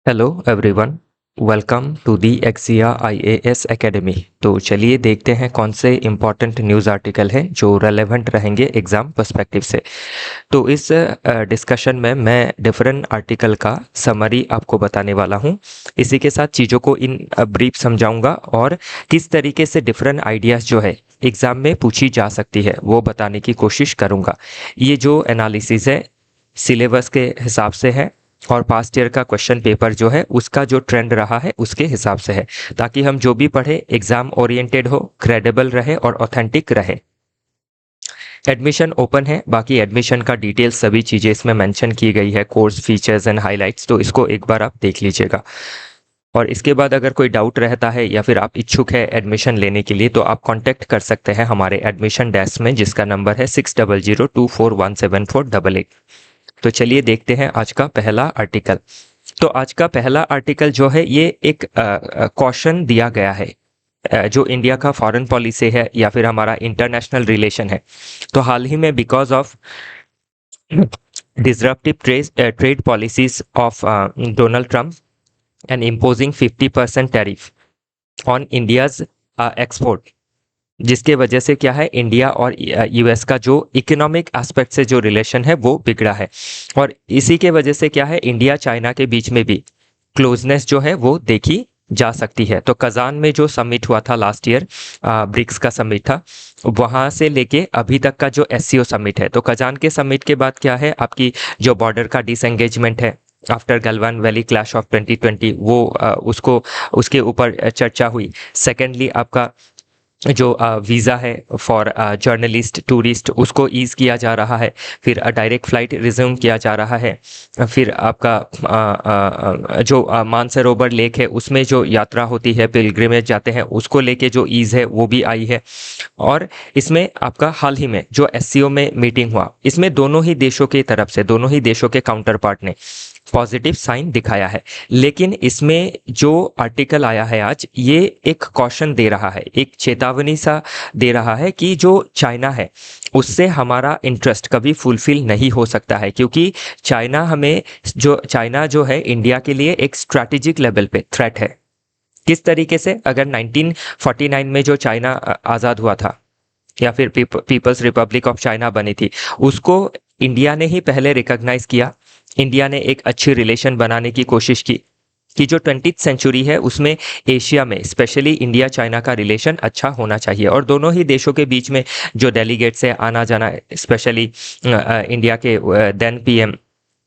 Hello everyone, welcome to the Axia IAS academy. तो चलिए देखते हैं कौन से इम्पॉर्टेंट न्यूज़ आर्टिकल हैं जो रेलेवेंट रहेंगे एग्ज़ाम पर्सपेक्टिव से। तो इस डिस्कशन में मैं डिफरेंट आर्टिकल का समरी आपको बताने वाला हूं। इसी के साथ चीज़ों को इन ब्रीफ समझाऊंगा और किस तरीके से डिफरेंट आइडियाज़ जो है एग्ज़ाम में पूछी जा सकती है वो बताने की कोशिश करूंगा। ये जो एनालिसिस है सिलेबस के हिसाब से है और पास्ट ईयर का क्वेश्चन पेपर जो है उसका जो ट्रेंड रहा है उसके हिसाब से है, ताकि हम जो भी पढ़े एग्जाम ओरिएंटेड हो, क्रेडिबल रहे और ऑथेंटिक रहे। एडमिशन ओपन है, बाकी एडमिशन का डिटेल्स सभी चीज़ें इसमें मेंशन की गई है, कोर्स फीचर्स एंड हाइलाइट्स, तो इसको एक बार आप देख लीजिएगा। और इसके बाद अगर कोई डाउट रहता है या फिर आप इच्छुक है एडमिशन लेने के लिए तो आप कांटेक्ट कर सकते हैं हमारे एडमिशन डेस्क में, जिसका नंबर है 6002417488। तो चलिए देखते हैं आज का पहला आर्टिकल। तो आज का पहला आर्टिकल जो है ये एक कॉशन दिया गया है जो इंडिया का फॉरेन पॉलिसी है या फिर हमारा इंटरनेशनल रिलेशन है। तो हाल ही में because of disruptive trade policies of Donald Trump and imposing 50% tariff on India's export, जिसके वजह से क्या है इंडिया और यूएस का जो इकोनॉमिक एस्पेक्ट से जो रिलेशन है वो बिगड़ा है। और इसी के वजह से क्या है इंडिया चाइना के बीच में भी क्लोजनेस जो है वो देखी जा सकती है। तो कजान में जो समिट हुआ था लास्ट ईयर, ब्रिक्स का समिट था, वहाँ से लेके अभी तक का जो एससीओ समिट है, तो कजान के समिट के बाद क्या है आपकी जो बॉर्डर का डिसएंगेजमेंट है after Galwan valley clash of 2020, वो उसको उसके ऊपर चर्चा हुई। सेकेंडली आपका जो वीज़ा है फॉर जर्नलिस्ट टूरिस्ट उसको ईज़ किया जा रहा है, फिर डायरेक्ट फ़्लाइट रिज्यूम किया जा रहा है, फिर आपका जो मानसरोवर लेक है उसमें जो यात्रा होती है, पिलग्रिमेज जाते हैं, उसको लेके जो ईज़ है वो भी आई है। और इसमें आपका हाल ही में जो एससीओ में मीटिंग हुआ, इसमें दोनों ही देशों की तरफ से दोनों ही देशों के काउंटर पार्ट ने पॉजिटिव साइन दिखाया है। लेकिन इसमें जो आर्टिकल आया है आज, ये एक कॉशन दे रहा है, एक चेतावनी सा दे रहा है कि जो चाइना है उससे हमारा इंटरेस्ट कभी फुलफिल नहीं हो सकता है, क्योंकि चाइना जो है इंडिया के लिए एक स्ट्रैटेजिक लेवल पे थ्रेट है। किस तरीके से, अगर 1949 में जो चाइना आज़ाद हुआ था या फिर पीपल्स रिपब्लिक ऑफ चाइना बनी थी, उसको इंडिया ने ही पहले रिकॉग्नाइज किया। इंडिया ने एक अच्छी रिलेशन बनाने की कोशिश की कि जो 20th सेंचुरी है उसमें एशिया में स्पेशली इंडिया चाइना का रिलेशन अच्छा होना चाहिए, और दोनों ही देशों के बीच में जो डेलीगेट्स है आना जाना, स्पेशली इंडिया के देन पीएम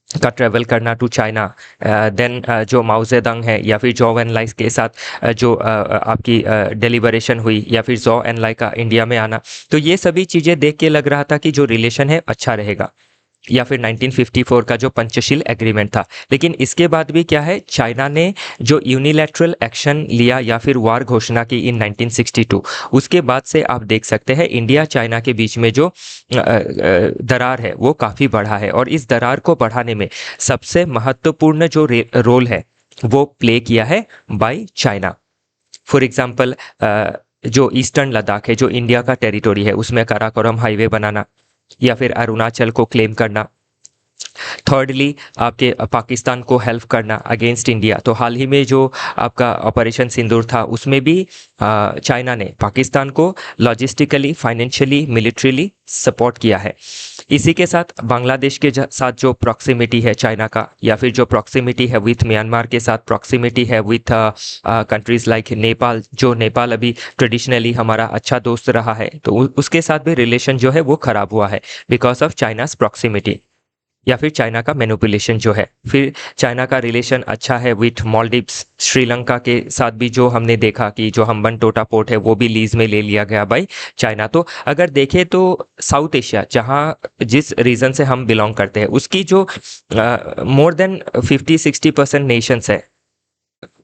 का ट्रैवल करना टू चाइना, देन जो माओ जेडंग है या फिर जौ एन लाई के साथ जो आपकी डेलिबरेशन हुई, या फिर जौ एन लाई का इंडिया में आना, तो ये सभी चीज़ें देख के लग रहा था कि जो रिलेशन है अच्छा रहेगा। या फिर 1954 का जो पंचशील एग्रीमेंट था। लेकिन इसके बाद भी क्या है, चाइना ने जो यूनिलैटरल एक्शन लिया या फिर वार घोषणा की इन 1962, उसके बाद से आप देख सकते हैं इंडिया चाइना के बीच में जो दरार है वो काफ़ी बढ़ा है, और इस दरार को बढ़ाने में सबसे महत्वपूर्ण जो रोल है वो प्ले किया है बाय चाइना। फॉर एग्जाम्पल जो ईस्टर्न लद्दाख है, जो इंडिया का टेरिटोरी है, उसमें काराकोरम हाईवे बनाना या फिर अरुणाचल को क्लेम करना। थर्डली आपके पाकिस्तान को हेल्प करना अगेंस्ट इंडिया। तो हाल ही में जो आपका ऑपरेशन सिंदूर था उसमें भी चाइना ने पाकिस्तान को लॉजिस्टिकली, फाइनेंशियली, मिलिट्रीली सपोर्ट किया है। इसी के साथ बांग्लादेश के साथ जो प्रॉक्सिमिटी है चाइना का, या फिर जो प्रॉक्सिमिटी है विथ म्यांमार के साथ, प्रॉक्सिमिटी है विथ कंट्रीज लाइक नेपाल, जो नेपाल अभी ट्रेडिशनली हमारा अच्छा दोस्त रहा है, तो उसके साथ भी रिलेशन जो है वो खराब हुआ है बिकॉज ऑफ चाइनाज प्रॉक्सिमिटी या फिर चाइना का मैनिपुलेशन जो है। फिर चाइना का रिलेशन अच्छा है विथ मालदीव्स, श्रीलंका के साथ भी जो हमने देखा कि जो हम्बनटोटा पोर्ट है वो भी लीज में ले लिया गया बाय चाइना। तो अगर देखें तो साउथ एशिया, जहाँ जिस रीजन से हम बिलोंग करते हैं, उसकी जो मोर देन 50-60% नेशंस है,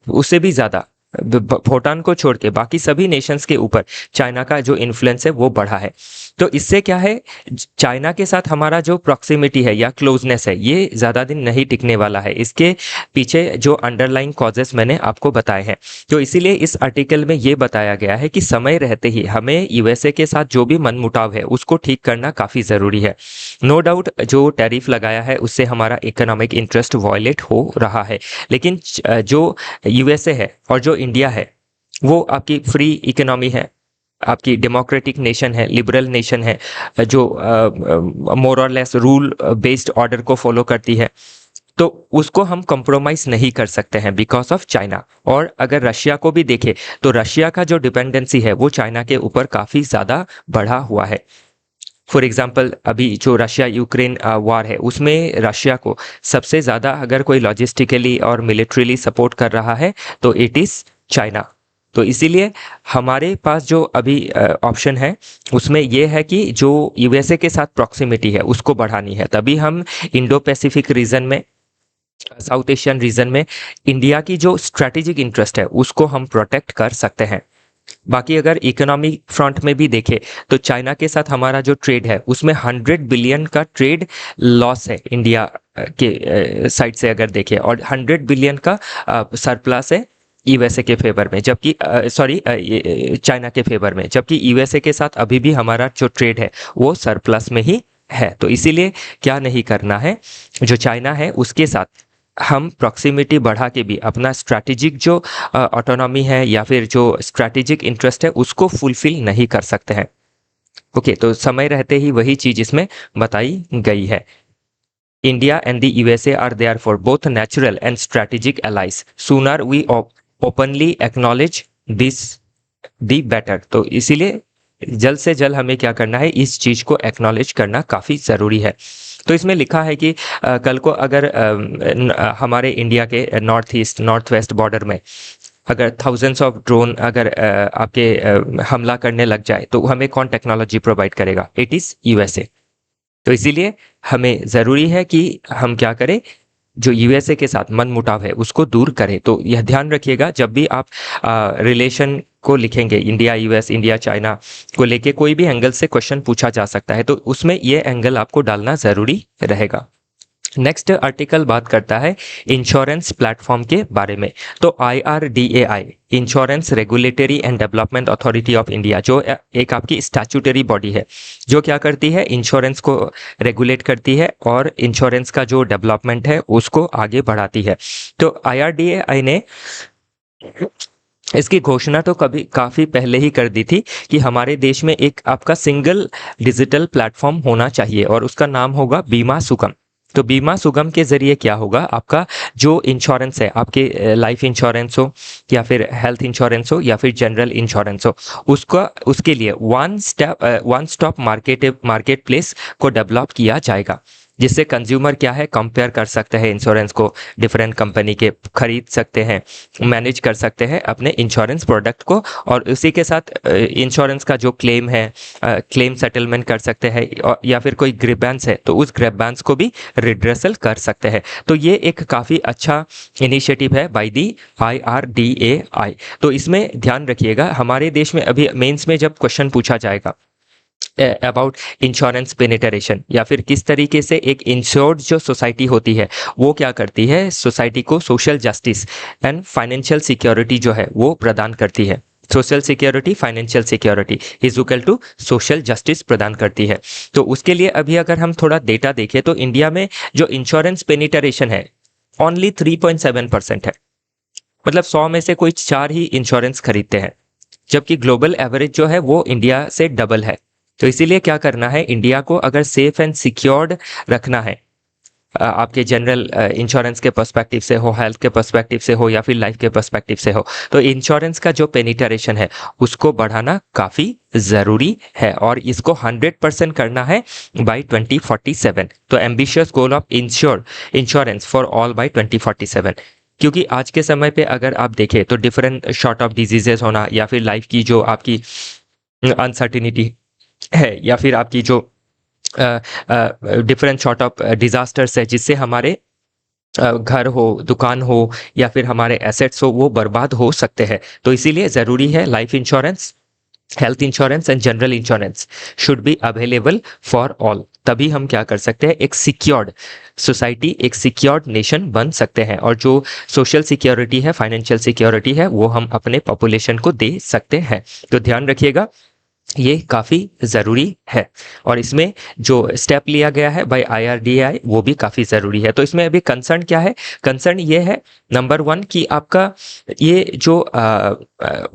उससे भी ज़्यादा भूटान को छोड़ के बाकी सभी नेशंस के ऊपर चाइना का जो इन्फ्लुएंस है वो बढ़ा है। तो इससे क्या है, चाइना के साथ हमारा जो प्रॉक्सिमिटी है या क्लोजनेस है ये ज़्यादा दिन नहीं टिकने वाला है। इसके पीछे जो अंडरलाइंग कॉजेस मैंने आपको बताए हैं। तो इसीलिए इस आर्टिकल में ये बताया गया है कि समय रहते ही हमें यूएसए के साथ जो भी मनमुटाव है उसको ठीक करना काफ़ी ज़रूरी है। नो डाउट जो टैरिफ लगाया है उससे हमारा इकोनॉमिक इंटरेस्ट वायलेट हो रहा है, लेकिन जो यूएसए है और जो इंडिया है वो आपकी फ्री इकोनॉमी है, आपकी डेमोक्रेटिक नेशन है, लिबरल नेशन है, जो मोर और लेस रूल बेस्ड ऑर्डर को फॉलो करती है। तो उसको हम कॉम्प्रोमाइज़ नहीं कर सकते हैं बिकॉज ऑफ चाइना। और अगर रशिया को भी देखें तो रशिया का जो डिपेंडेंसी है वो चाइना के ऊपर काफ़ी ज़्यादा बढ़ा हुआ है। फॉर एग्जाम्पल अभी जो रशिया यूक्रेन वार है उसमें रशिया को सबसे ज़्यादा अगर कोई लॉजिस्टिकली और मिलिट्रीली सपोर्ट कर रहा है तो इट इज़ चाइना। तो इसीलिए हमारे पास जो अभी ऑप्शन है उसमें यह है कि जो यूएसए के साथ प्रॉक्सिमिटी है उसको बढ़ानी है, तभी हम इंडो पैसिफिक रीजन में, साउथ एशियन रीजन में इंडिया की जो स्ट्रैटेजिक इंटरेस्ट है उसको हम प्रोटेक्ट कर सकते हैं। बाकी अगर इकोनॉमी फ्रंट में भी देखें तो चाइना के साथ हमारा जो ट्रेड है उसमें 100 बिलियन का ट्रेड लॉस है इंडिया के साइड से अगर देखें, और 100 बिलियन का सरप्लस है यूएसए के फेवर में, जबकि सॉरी चाइना के फेवर में, जबकि यूएसए के साथ अभी भी हमारा जो ट्रेड है वो सरप्लस में ही है। तो इसीलिए क्या नहीं करना है, जो चाइना है उसके साथ हम प्रॉक्सिमिटी बढ़ा के भी अपना स्ट्रैटेजिक जो ऑटोनॉमी है या फिर जो स्ट्रैटेजिक इंटरेस्ट है उसको फुलफिल नहीं कर सकते हैं। ओके, तो समय रहते ही वही चीज़ इसमें बताई गई है। India and the USA are therefore both natural and strategic allies. Sooner we openly acknowledge this, the better. तो इसीलिए जल्द से जल्द हमें क्या करना है, इस चीज़ को एक्नॉलेज करना काफ़ी ज़रूरी है। तो इसमें लिखा है कि कल को अगर हमारे इंडिया के north east north west border में अगर थाउजेंड्स ऑफ ड्रोन अगर आपके हमला करने लग जाए तो हमें कौन टेक्नोलॉजी प्रोवाइड करेगा? It is USA. तो इसीलिए हमें ज़रूरी है कि हम क्या करें, जो यूएसए के साथ मनमुटाव है उसको दूर करें। तो यह ध्यान रखिएगा जब भी आप रिलेशन को लिखेंगे, इंडिया यूएस, इंडिया चाइना को लेके कोई भी एंगल से क्वेश्चन पूछा जा सकता है, तो उसमें यह एंगल आपको डालना ज़रूरी रहेगा। नेक्स्ट आर्टिकल बात करता है इंश्योरेंस प्लेटफॉर्म के बारे में। तो IRDAI, insurance regulatory and development authority of India, जो एक आपकी स्टैट्यूटरी बॉडी है जो क्या करती है, इंश्योरेंस को रेगुलेट करती है और इंश्योरेंस का जो डेवलपमेंट है उसको आगे बढ़ाती है। तो IRDAI ने इसकी घोषणा तो कभी काफ़ी पहले ही कर दी थी कि हमारे देश में एक आपका सिंगल डिजिटल प्लेटफॉर्म होना चाहिए और उसका नाम होगा बीमा सुगम। तो बीमा सुगम के ज़रिए क्या होगा, आपका जो इंश्योरेंस है, आपके लाइफ इंश्योरेंस हो या फिर हेल्थ इंश्योरेंस हो या फिर जनरल इंश्योरेंस हो, उसका उसके लिए वन स्टॉप मार्केट प्लेस को डेवलप किया जाएगा, जिससे कंज्यूमर क्या है, कंपेयर कर सकते हैं इंश्योरेंस को, डिफरेंट कंपनी के खरीद सकते हैं, मैनेज कर सकते हैं अपने इंश्योरेंस प्रोडक्ट को, और उसी के साथ इंश्योरेंस का जो क्लेम है, क्लेम सेटलमेंट कर सकते हैं, या फिर कोई ग्रीवेंस है तो उस ग्रीवेंस को भी रिड्रेसल कर सकते हैं। तो ये एक काफ़ी अच्छा इनिशिएटिव है बाय दी IRDAI। तो इसमें ध्यान रखिएगा, हमारे देश में अभी मेंस में जब क्वेश्चन पूछा जाएगा अबाउट इंश्योरेंस पेनिट्रेशन या फिर किस तरीके से एक इंश्योर्ड जो सोसाइटी होती है वो क्या करती है, सोसाइटी को social justice and financial security जो है वो प्रदान करती है। Social security, financial security is equal to social justice प्रदान करती है। तो उसके लिए अभी अगर हम थोड़ा डेटा देखें तो इंडिया में जो इंश्योरेंस पेनिट्रेशन है ओनली 3.7% है। मतलब 100 में से कोई 4 ही इंश्योरेंस खरीदते हैं, जबकि ग्लोबल एवरेज जो है वो इंडिया से डबल है। तो इसीलिए क्या करना है, इंडिया को अगर सेफ एंड सिक्योर्ड रखना है, आपके जनरल इंश्योरेंस के पर्सपेक्टिव से हो, हेल्थ के पर्सपेक्टिव से हो या फिर लाइफ के पर्सपेक्टिव से हो, तो इंश्योरेंस का जो पेनिट्रेशन है उसको बढ़ाना काफ़ी ज़रूरी है और इसको 100% करना है बाय 2047। तो ambitious goal of insurance for all by 2047। क्योंकि आज के समय पे अगर आप देखें तो डिफरेंट शॉर्ट ऑफ डिजीजेस होना या फिर लाइफ की जो आपकी अनसर्टिनिटी है या फिर आपकी जो डिफरेंट सॉर्ट ऑफ डिजास्टर्स है जिससे हमारे घर हो, दुकान हो या फिर हमारे एसेट्स हो, वो बर्बाद हो सकते हैं। तो इसीलिए ज़रूरी है life insurance, health insurance and general insurance should be available for all. तभी हम क्या कर सकते हैं, एक सिक्योर्ड सोसाइटी, एक सिक्योर्ड नेशन बन सकते हैं, और जो सोशल सिक्योरिटी है, फाइनेंशियल सिक्योरिटी है, वो हम अपने पॉपुलेशन को दे सकते हैं। तो ध्यान रखिएगा, ये काफ़ी ज़रूरी है। और इसमें जो स्टेप लिया गया है बाय IRDAI वो भी काफ़ी ज़रूरी है। तो इसमें अभी कंसर्न क्या है, कंसर्न ये है नंबर वन कि आपका ये जो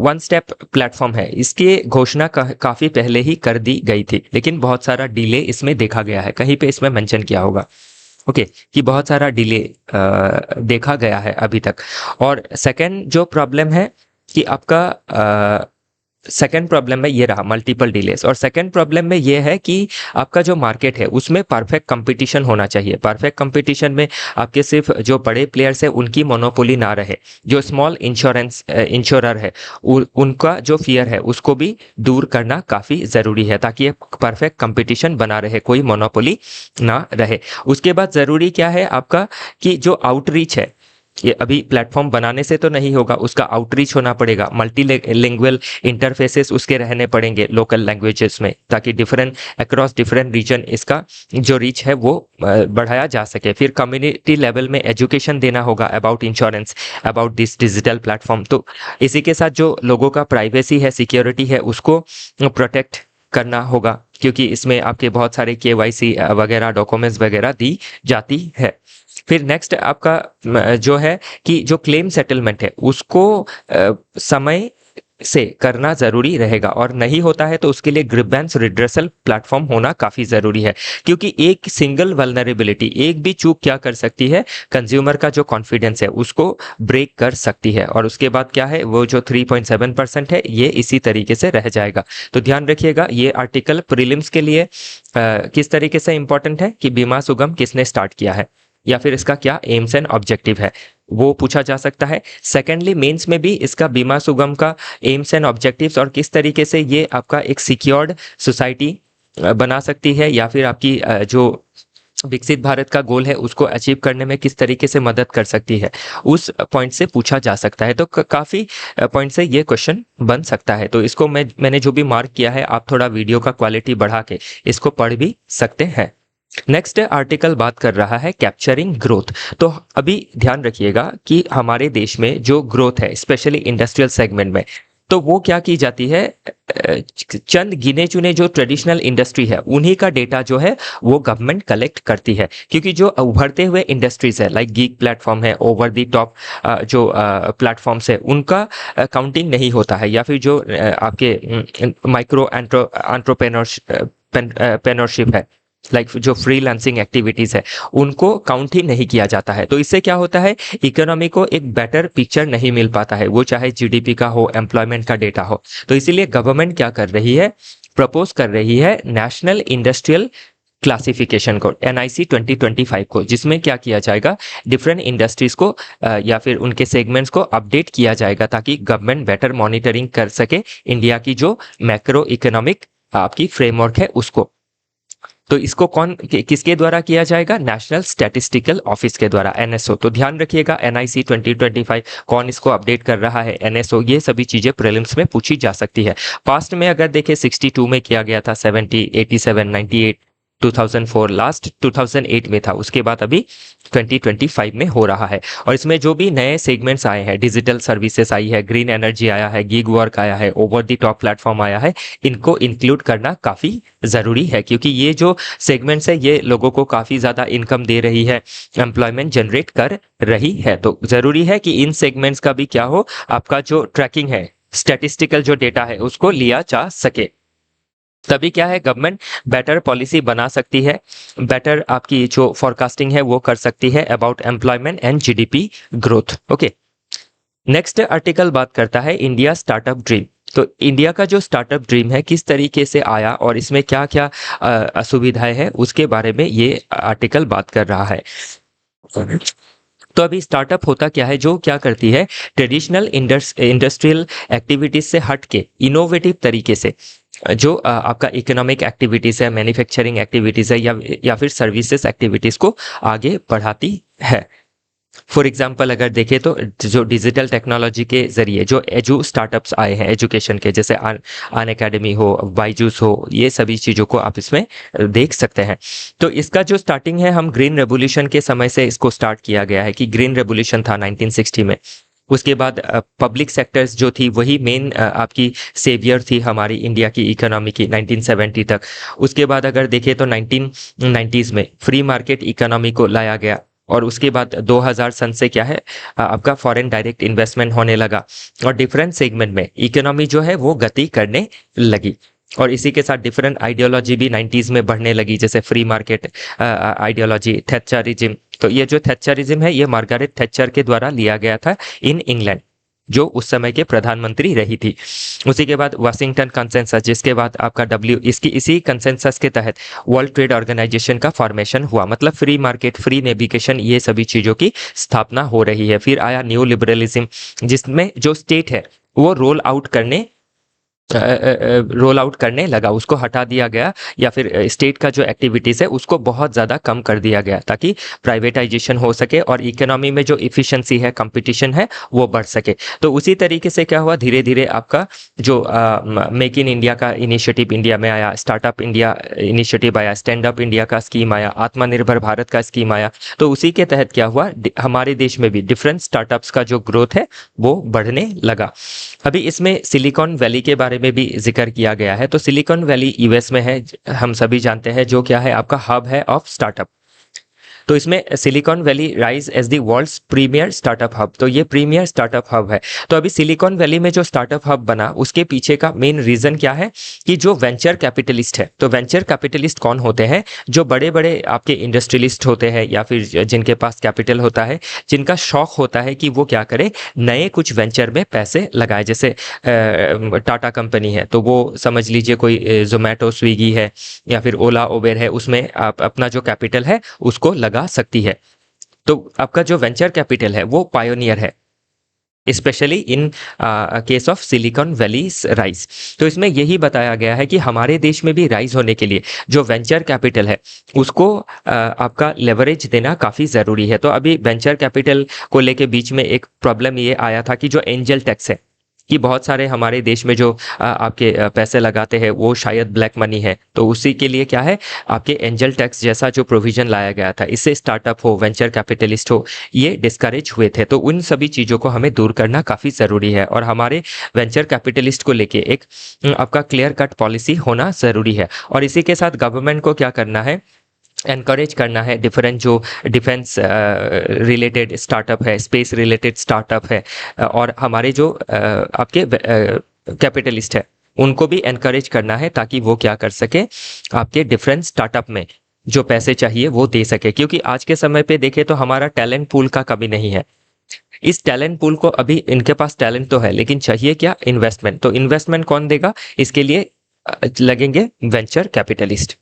वन स्टेप प्लेटफॉर्म है, इसकी घोषणा काफ़ी पहले ही कर दी गई थी, लेकिन बहुत सारा डिले इसमें देखा गया है। कहीं पे इसमें मेंशन किया होगा, ओके, कि बहुत सारा डिले देखा गया है अभी तक। और सेकंड जो प्रॉब्लम है कि आपका सेकेंड प्रॉब्लम में ये रहा मल्टीपल डिलेस, और सेकेंड प्रॉब्लम में ये है कि आपका जो मार्केट है उसमें परफेक्ट कंपटीशन होना चाहिए। परफेक्ट कंपटीशन में आपके सिर्फ जो बड़े प्लेयर्स है उनकी मोनोपोली ना रहे, जो स्मॉल इंश्योरर है उनका जो फियर है उसको भी दूर करना काफ़ी ज़रूरी है, ताकि ये परफेक्ट कंपटीशन बना रहे, कोई मोनोपोली ना रहे। उसके बाद ज़रूरी क्या है आपका, कि जो आउटरीच है, ये अभी प्लेटफॉर्म बनाने से तो नहीं होगा, उसका आउटरीच होना पड़ेगा, मल्टीलिंगुअल इंटरफेसेस उसके रहने पड़ेंगे लोकल लैंग्वेजेस में, ताकि डिफरेंट अक्रॉस डिफरेंट रीजन इसका जो रीच है वो बढ़ाया जा सके। फिर कम्युनिटी लेवल में एजुकेशन देना होगा about insurance, about this digital platform. तो इसी के साथ जो लोगों का प्राइवेसी है, सिक्योरिटी है, उसको प्रोटेक्ट करना होगा, क्योंकि इसमें आपके बहुत सारे KYC वगैरह डॉक्यूमेंट्स वगैरह दी जाती है। फिर नेक्स्ट आपका जो है कि जो क्लेम सेटलमेंट है उसको समय से करना ज़रूरी रहेगा, और नहीं होता है तो उसके लिए ग्रीवेंस रिड्रेसल प्लेटफॉर्म होना काफ़ी ज़रूरी है, क्योंकि एक सिंगल वल्नरेबिलिटी, एक भी चूक क्या कर सकती है, कंज्यूमर का जो कॉन्फिडेंस है उसको ब्रेक कर सकती है। और उसके बाद क्या है, वो जो 3.7% है ये इसी तरीके से रह जाएगा। तो ध्यान रखिएगा, ये आर्टिकल प्रीलिम्स के लिए किस तरीके से इंपॉर्टेंट है, कि बीमा सुगम किसने स्टार्ट किया है, या फिर इसका क्या एम्स एंड ऑब्जेक्टिव है, वो पूछा जा सकता है। सेकेंडली मेंस में भी इसका बीमा सुगम का एम्स एंड ऑब्जेक्टिव्स, और किस तरीके से ये आपका एक सिक्योर्ड सोसाइटी बना सकती है, या फिर आपकी जो विकसित भारत का गोल है उसको अचीव करने में किस तरीके से मदद कर सकती है, उस पॉइंट से पूछा जा सकता है। तो काफ़ी पॉइंट से ये क्वेश्चन बन सकता है। तो इसको मैंने जो भी मार्क किया है, आप थोड़ा वीडियो का क्वालिटी बढ़ा के इसको पढ़ भी सकते हैं। नेक्स्ट आर्टिकल बात कर रहा है कैप्चरिंग ग्रोथ। तो अभी ध्यान रखिएगा कि हमारे देश में जो ग्रोथ है, स्पेशली इंडस्ट्रियल सेगमेंट में, तो वो क्या की जाती है, चंद गिने चुने जो ट्रेडिशनल इंडस्ट्री है उन्हीं का डेटा जो है वो गवर्नमेंट कलेक्ट करती है, क्योंकि जो उभरते हुए इंडस्ट्रीज है, लाइक गीग प्लेटफॉर्म है, ओवर द टॉप जो प्लेटफॉर्म्स है, उनका काउंटिंग नहीं होता है, या फिर जो आपके माइक्रो एंटरप्रेन्योरशिप है, लाइक जो फ्रीलांसिंग एक्टिविटीज है, उनको काउंट ही नहीं किया जाता है। तो इससे क्या होता है, इकोनॉमी को एक बेटर पिक्चर नहीं मिल पाता है, वो चाहे GDP का हो, एम्प्लॉयमेंट का डेटा हो। तो इसीलिए गवर्नमेंट क्या कर रही है, प्रपोज कर रही है national industrial classification code NIC 2025 को, जिसमें क्या किया जाएगा, डिफरेंट इंडस्ट्रीज को या फिर उनके सेगमेंट्स को अपडेट किया जाएगा, ताकि गवर्नमेंट बेटर मॉनिटरिंग कर सके इंडिया की जो मैक्रो इकोनॉमिक आपकी फ्रेमवर्क है उसको। तो इसको किसके द्वारा किया जाएगा, नेशनल स्टैटिस्टिकल ऑफिस के द्वारा, NSO। तो ध्यान रखिएगा, NIC 2025 कौन इसको अपडेट कर रहा है, NSO। ये सभी चीजें प्रीलिम्स में पूछी जा सकती है। पास्ट में अगर देखें 62 में किया गया था, 70, 87, 98, 2004, लास्ट 2008 में था, उसके बाद अभी 2025 में हो रहा है। और इसमें जो भी नए सेगमेंट्स आए हैं, डिजिटल सर्विसेज आई है, ग्रीन एनर्जी आया है, गीग वर्क आया है, ओवर द टॉप प्लेटफॉर्म आया है, इनको इंक्लूड करना काफ़ी ज़रूरी है, क्योंकि ये जो सेगमेंट्स है ये लोगों को काफ़ी ज़्यादा इनकम दे रही है, एम्प्लॉयमेंट जनरेट कर रही है। तो ज़रूरी है कि इन सेगमेंट्स का भी क्या हो, आपका जो ट्रैकिंग है, स्टैटिस्टिकल जो डेटा है उसको लिया जा सके। तभी क्या है, गवर्नमेंट बेटर पॉलिसी बना सकती है, बेटर आपकी जो फॉरकास्टिंग है वो कर सकती है about employment and GDP growth. Okay, next article बात करता है इंडिया स्टार्टअप ड्रीम। तो इंडिया का जो स्टार्टअप ड्रीम है किस तरीके से आया और इसमें क्या क्या असुविधाएं हैं, उसके बारे में ये आर्टिकल बात कर रहा है। तो अभी स्टार्टअप होता क्या है, जो क्या करती है, ट्रेडिशनल इंडस्ट्रियल एक्टिविटीज से हट के इनोवेटिव तरीके से जो आपका इकोनॉमिक एक्टिविटीज है, मैन्युफैक्चरिंग एक्टिविटीज है, या फिर सर्विसेज एक्टिविटीज को आगे बढ़ाती है। फॉर एग्जांपल अगर देखें तो जो डिजिटल टेक्नोलॉजी के ज़रिए जो एजू स्टार्टअप्स आए हैं एजुकेशन के, जैसे अन अकेडमी हो, बायजूस हो, ये सभी चीज़ों को आप इसमें देख सकते हैं। तो इसका जो स्टार्टिंग है, हम ग्रीन रेवोल्यूशन के समय से इसको स्टार्ट किया गया है कि ग्रीन रेवोल्यूशन था 1960 में। उसके बाद पब्लिक सेक्टर्स जो थी वही मेन आपकी सेवियर थी हमारी इंडिया की इकोनॉमी की 1970 तक। उसके बाद अगर देखें तो 1990s में फ्री मार्केट इकोनॉमी को लाया गया, और उसके बाद 2000 सन से क्या है, आपका फॉरेन डायरेक्ट इन्वेस्टमेंट होने लगा, और डिफरेंट सेगमेंट में इकोनॉमी जो है वो गति करने लगी। और इसी के साथ डिफरेंट आइडियोलॉजी भी 90s में बढ़ने लगी, जैसे फ्री मार्केट आइडियोलॉजी, थैचरिज्म। तो ये जो थैचरिज्म है, ये मार्गारेट थैचर के द्वारा लिया गया था इन इंग्लैंड, जो उस समय के प्रधानमंत्री रही थी। उसी के बाद वाशिंगटन कंसेंसस, जिसके बाद आपका इसी कंसेंसस के तहत वर्ल्ड ट्रेड ऑर्गेनाइजेशन का फॉर्मेशन हुआ, मतलब फ्री मार्केट, फ्री नेविगेशन, ये सभी चीज़ों की स्थापना हो रही है। फिर आया न्यू लिबरलिज्म, जिसमें जो स्टेट है वो रोल आउट करने लगा, उसको हटा दिया गया, या फिर स्टेट का जो एक्टिविटीज़ है उसको बहुत ज़्यादा कम कर दिया गया, ताकि प्राइवेटाइजेशन हो सके और इकोनॉमी में जो इफ़िशेंसी है, कंपटीशन है, वो बढ़ सके। तो उसी तरीके से क्या हुआ, धीरे धीरे आपका जो मेक इन इंडिया का इनिशिएटिव इंडिया में आया, स्टार्टअप इंडिया इनिशिएटिव आया, स्टैंड अप इंडिया का स्कीम आया, आत्मनिर्भर भारत का स्कीम आया। तो उसी के तहत क्या हुआ, हमारे देश में भी डिफरेंट स्टार्टअप्स का जो ग्रोथ है वो बढ़ने लगा। अभी इसमें सिलिकॉन वैली के बारे में भी जिक्र किया गया है। तो सिलिकॉन वैली यूएस में है, हम सभी जानते हैं, जो क्या है, आपका हब है ऑफ स्टार्टअप। तो इसमें Silicon Valley rise as the world's premier startup hub. तो ये प्रीमियर स्टार्टअप हब है। तो अभी सिलिकॉन वैली में जो स्टार्टअप हब बना, उसके पीछे का मेन रीजन क्या है कि जो वेंचर कैपिटलिस्ट है, तो वेंचर कैपिटलिस्ट कौन होते हैं, जो बड़े बड़े आपके इंडस्ट्रियलिस्ट होते हैं, या फिर जिनके पास कैपिटल होता है, जिनका शौक होता है कि वो क्या करे, नए कुछ वेंचर में पैसे लगाए। जैसे टाटा कंपनी है, तो वो समझ लीजिए कोई जोमेटो, स्विगी है, या फिर ओला, उबेर है, उसमें आप अपना जो कैपिटल है उसको लगा सकती है। तो आपका जो वेंचर कैपिटल है वो पायोनियर है, specially in case of silicon Valley rise. तो इसमें यही बताया गया है कि हमारे देश में भी राइज होने के लिए जो वेंचर कैपिटल है उसको आपका लेवरेज देना काफ़ी ज़रूरी है। तो अभी वेंचर कैपिटल को लेके बीच में एक प्रॉब्लम ये आया था कि जो एंजल टैक्स है, कि बहुत सारे हमारे देश में जो आपके पैसे लगाते हैं वो शायद ब्लैक मनी है। तो उसी के लिए क्या है, आपके एंजल टैक्स जैसा जो प्रोविज़न लाया गया था, इससे स्टार्टअप हो, वेंचर कैपिटलिस्ट हो, ये डिस्करेज हुए थे। तो उन सभी चीज़ों को हमें दूर करना काफ़ी ज़रूरी है, और हमारे वेंचर कैपिटलिस्ट को लेके एक आपका क्लियर कट पॉलिसी होना ज़रूरी है। और इसी के साथ गवर्नमेंट को क्या करना है, एनकरेज करना है डिफरेंट जो डिफेंस रिलेटेड स्टार्टअप है, स्पेस रिलेटेड स्टार्टअप है, और हमारे जो आपके कैपिटलिस्ट है उनको भी एनकरेज करना है, ताकि वो क्या कर सके, आपके डिफरेंट स्टार्टअप में जो पैसे चाहिए वो दे सके। क्योंकि आज के समय पे देखें तो हमारा टैलेंट पूल का कमी नहीं है। इस टैलेंट पूल को, अभी इनके पास टैलेंट तो है, लेकिन चाहिए क्या, इन्वेस्टमेंट। तो इन्वेस्टमेंट कौन देगा, इसके लिए लगेंगे वेंचर कैपिटलिस्ट।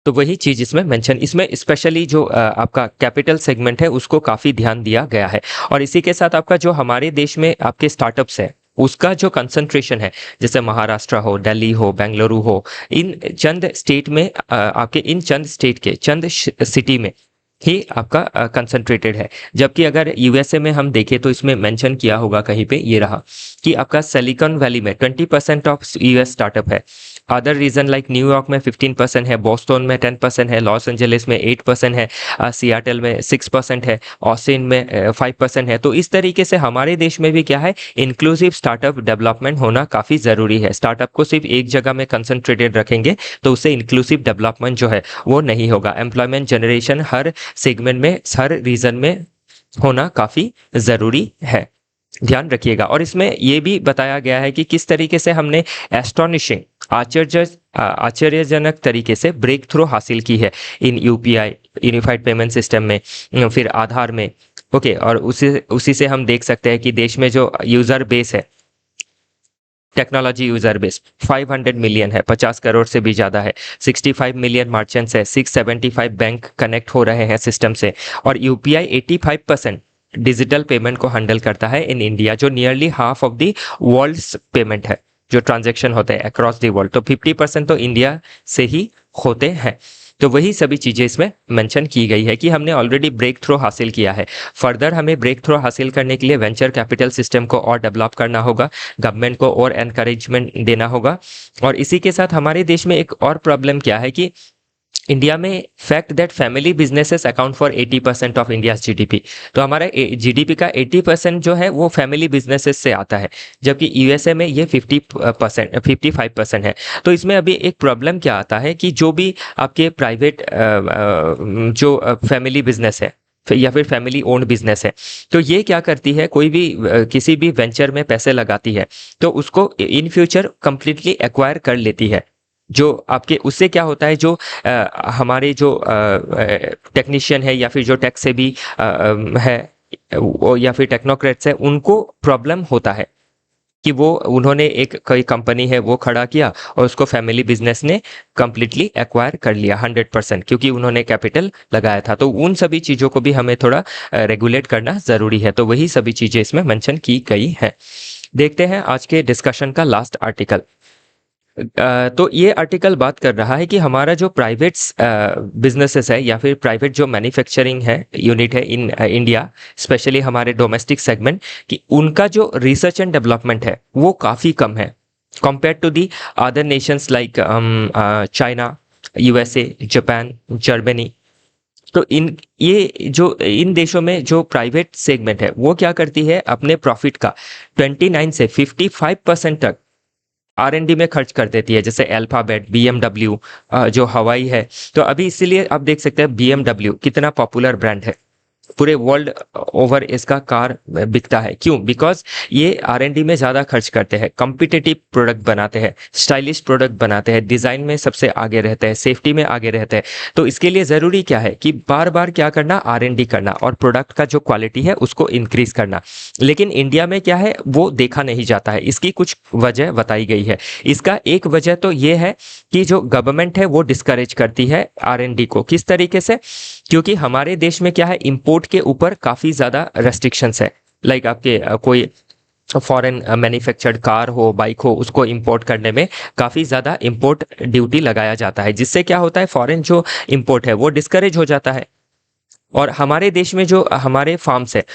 तो वही चीज़ इसमें मेंशन, इसमें स्पेशली जो आपका कैपिटल सेगमेंट है उसको काफ़ी ध्यान दिया गया है। और इसी के साथ आपका जो हमारे देश में आपके स्टार्टअप्स है उसका जो कंसंट्रेशन है, जैसे महाराष्ट्र हो, दिल्ली हो, बेंगलुरु हो, इन चंद स्टेट में आपके इन चंद स्टेट के चंद सिटी में ही आपका कंसंट्रेटेड है। जबकि अगर यूएसए में हम देखें तो इसमें मेंशन किया होगा कहीं पे, ये रहा कि आपका सिलिकॉन वैली में 20% ऑफ यूएस स्टार्टअप है। अदर रीजन लाइक न्यूयॉर्क में 15% है, बोस्टन में 10% है, लॉस एंजलिस में 8% है, सियाटल में 6% है, ऑस्टिन में 5% है। तो इस तरीके से हमारे देश में भी क्या है, इंक्लूसिव स्टार्टअप डेवलपमेंट होना काफ़ी ज़रूरी है। स्टार्टअप को सिर्फ एक जगह में कंसंट्रेटेड रखेंगे तो उससे इंक्लूसिव डेवलपमेंट जो है वो नहीं होगा। एम्प्लॉयमेंट जनरेशन हर सेगमेंट में, हर रीजन में होना काफ़ी ज़रूरी है, ध्यान रखिएगा। और इसमें यह भी बताया गया है कि किस तरीके से हमने एस्टोनिशिंग, आश्चर्यजनक तरीके से ब्रेक थ्रू हासिल की है इन यूपीआई, यूनिफाइड पेमेंट सिस्टम में, फिर आधार में। ओके, और उसी से हम देख सकते हैं कि देश में जो यूज़र बेस है, टेक्नोलॉजी यूजर बेस 500 मिलियन है, 50 करोड़ से भी ज़्यादा है। 65 मिलियन मर्चेंट्स है, 675 बैंक कनेक्ट हो रहे हैं सिस्टम से, और यूपीआई 85% डिजिटल पेमेंट को हैंडल करता है इन इंडिया, जो nearly half of the world's payment है, जो ट्रांजैक्शन होते हैं अक्रॉस द वर्ल्ड। तो 50% तो इंडिया से ही होते हैं। तो वही सभी चीज़ें इसमें मेंशन की गई है कि हमने ऑलरेडी ब्रेक थ्रू हासिल किया है। फर्दर हमें ब्रेक थ्रू हासिल करने के लिए वेंचर कैपिटल सिस्टम को और डेवलप करना होगा, गवर्नमेंट को और एनकरेजमेंट देना होगा। और इसी के साथ हमारे देश में एक और प्रॉब्लम क्या है कि इंडिया में fact that family businesses account for 80% of India's GDP. तो हमारा जीडीपी का 80% जो है वो फैमिली बिजनेसेस से आता है, जबकि यूएसए में ये 55% है। तो इसमें अभी एक प्रॉब्लम क्या आता है कि जो भी आपके प्राइवेट जो फैमिली बिजनेस है या फिर फैमिली ओन्ड बिजनेस है, तो ये क्या करती है, कोई भी किसी भी वेंचर में पैसे लगाती है तो उसको इन फ्यूचर कंप्लीटली एक्वायर कर लेती है। जो आपके उससे क्या होता है, जो हमारे जो टेक्नीशियन है या फिर जो टेक से भी है या फिर टेक्नोक्रेट्स है, उनको प्रॉब्लम होता है कि वो उन्होंने एक कोई कंपनी है वो खड़ा किया और उसको फैमिली बिजनेस ने कंप्लीटली एक्वायर कर लिया 100%, क्योंकि उन्होंने कैपिटल लगाया था। तो उन सभी चीज़ों को भी हमें थोड़ा रेगुलेट करना ज़रूरी है। तो वही सभी चीज़ें इसमें मेंशन की गई हैं। देखते हैं आज के डिस्कशन का लास्ट आर्टिकल। तो ये आर्टिकल बात कर रहा है कि हमारा जो प्राइवेट बिजनेसेस है या फिर प्राइवेट जो मैन्युफैक्चरिंग है यूनिट है इन इंडिया, स्पेशली हमारे डोमेस्टिक सेगमेंट, कि उनका जो रिसर्च एंड डेवलपमेंट है वो काफ़ी कम है compare to the other nations like China, USA, Japan, Germany. तो इन देशों में जो प्राइवेट सेगमेंट है वो क्या करती है, अपने प्रॉफिट का 29 से 55% तक R&D में खर्च कर देती है। जैसे अल्फाबेट, BMW, जो हवाई है, तो अभी इसीलिए आप देख सकते हैं BMW कितना पॉपुलर ब्रांड है, पूरे वर्ल्ड ओवर इसका कार बिकता है। क्यों? बिकॉज ये R&D में ज़्यादा खर्च करते हैं, कॉम्पिटिटिव प्रोडक्ट बनाते हैं, स्टाइलिश प्रोडक्ट बनाते हैं, डिज़ाइन में सबसे आगे रहते हैं, सेफ्टी में आगे रहते हैं। तो इसके लिए ज़रूरी क्या है कि बार बार क्या करना, R&D करना और प्रोडक्ट का जो क्वालिटी है उसको इंक्रीज करना। लेकिन इंडिया में क्या है वो देखा नहीं जाता है। इसकी कुछ वजह बताई गई है। इसका एक वजह तो ये है कि जो गवर्नमेंट है वो डिस्करेज करती है R&D को। किस तरीके से? क्योंकि हमारे देश में क्या है, इंपोर्ट के ऊपर काफ़ी ज़्यादा रेस्ट्रिक्शंस है। लाइक आपके कोई फॉरेन मैन्युफैक्चर्ड कार हो, बाइक हो, उसको इंपोर्ट करने में काफ़ी ज़्यादा इंपोर्ट ड्यूटी लगाया जाता है, जिससे क्या होता है, फॉरेन जो इंपोर्ट है वो डिस्करेज हो जाता है। और हमारे देश में जो हमारे फार्म्स है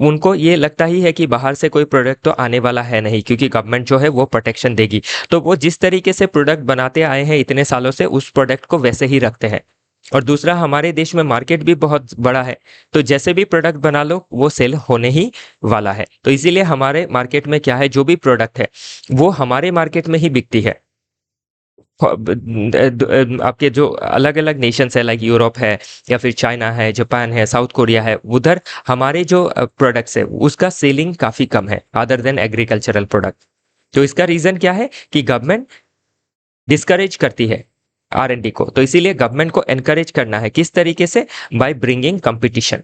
उनको ये लगता ही है कि बाहर से कोई प्रोडक्ट तो आने वाला है नहीं, क्योंकि गवर्नमेंट जो है वो प्रोटेक्शन देगी। तो वो जिस तरीके से प्रोडक्ट बनाते आए हैं इतने सालों से, उस प्रोडक्ट को वैसे ही रखते हैं। और दूसरा, हमारे देश में मार्केट भी बहुत बड़ा है, तो जैसे भी प्रोडक्ट बना लो वो सेल होने ही वाला है। तो इसीलिए हमारे मार्केट में क्या है, जो भी प्रोडक्ट है वो हमारे मार्केट में ही बिकती है। आपके जो अलग अलग नेशंस है, लाइक यूरोप है या फिर चाइना है, जापान है, साउथ कोरिया है, उधर हमारे जो प्रोडक्ट्स है उसका सेलिंग काफ़ी कम है अदर देन एग्रीकल्चरल प्रोडक्ट। तो इसका रीज़न क्या है कि गवर्नमेंट डिस्करेज करती है R&D को। तो इसीलिए गवर्नमेंट को एनकरेज करना है, किस तरीके से? By bringing competition.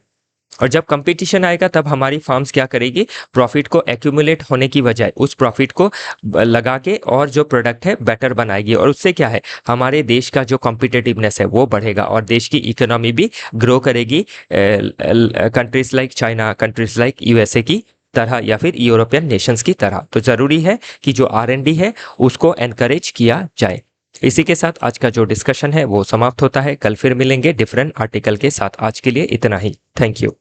और जब कंपटीशन आएगा तब हमारी फार्म्स क्या करेगी, प्रॉफिट को एक्यूमुलेट होने की बजाय उस प्रॉफिट को लगा के और जो प्रोडक्ट है बेटर बनाएगी। और उससे क्या है, हमारे देश का जो कॉम्पिटिटिवनेस है वो बढ़ेगा और देश की इकोनॉमी भी ग्रो करेगी, countries like China, countries like USA की तरह या फिर यूरोपियन नेशंस की तरह। तो ज़रूरी है कि जो R&D है उसको एनकरेज किया जाए। इसी के साथ आज का जो डिस्कशन है वो समाप्त होता है। कल फिर मिलेंगे डिफरेंट आर्टिकल के साथ। आज के लिए इतना ही। Thank you.